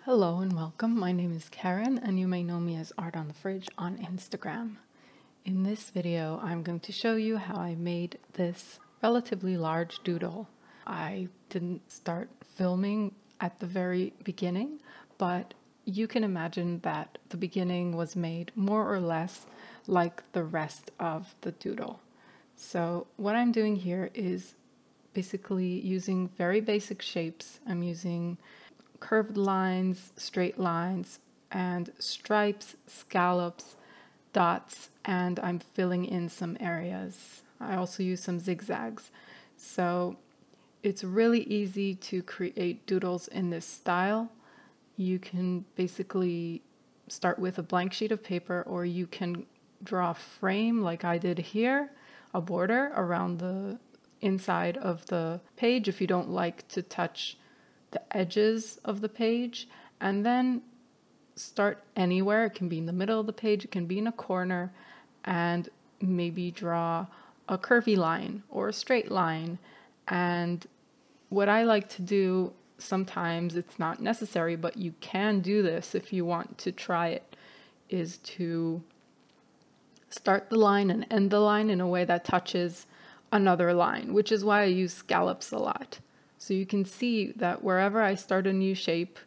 Hello and welcome. My name is Karen and you may know me as Art on the Fridge on Instagram. In this video, I'm going to show you how I made this relatively large doodle. I didn't start filming at the very beginning, but you can imagine that the beginning was made more or less like the rest of the doodle. So what I'm doing here is basically using very basic shapes. I'm using curved lines, straight lines, and stripes, scallops, dots, and I'm filling in some areas. I also use some zigzags. So it's really easy to create doodles in this style. You can basically start with a blank sheet of paper, or you can draw a frame like I did here, a border around the inside of the page if you don't like to touch the edges of the page, and then start anywhere. It can be in the middle of the page, it can be in a corner, and maybe draw a curvy line or a straight line. And what I like to do, sometimes it's not necessary, but you can do this if you want to try it, is to start the line and end the line in a way that touches another line, which is why I use scallops a lot. So you can see that wherever I start a new shape,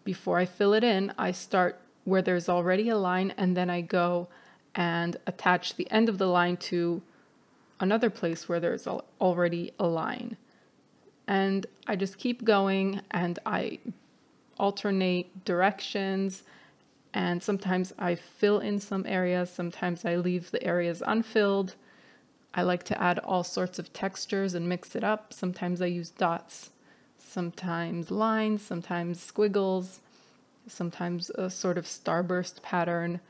before I fill it in, I start where there's already a line, and then I go and attach the end of the line to another place where there's already a line. And I just keep going, and I alternate directions, and sometimes I fill in some areas, sometimes I leave the areas unfilled. I like to add all sorts of textures and mix it up. Sometimes I use dots, sometimes lines, sometimes squiggles, sometimes a sort of starburst pattern,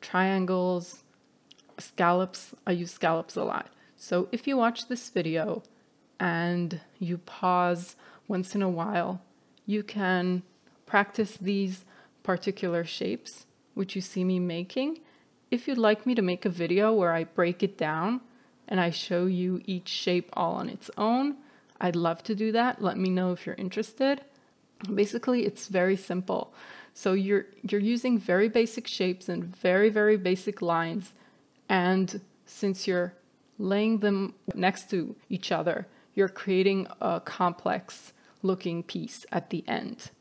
triangles, scallops. I use scallops a lot. So if you watch this video and you pause once in a while, you can practice these particular shapes, which you see me making. If you'd like me to make a video where I break it down and I show you each shape all on its own, I'd love to do that. Let me know if you're interested. Basically, it's very simple. So you're using very basic shapes and very, very basic lines. And since you're laying them next to each other, you're creating a complex looking piece at the end.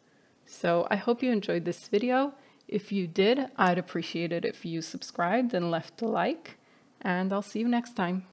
So I hope you enjoyed this video. If you did, I'd appreciate it if you subscribed and left a like, and I'll see you next time.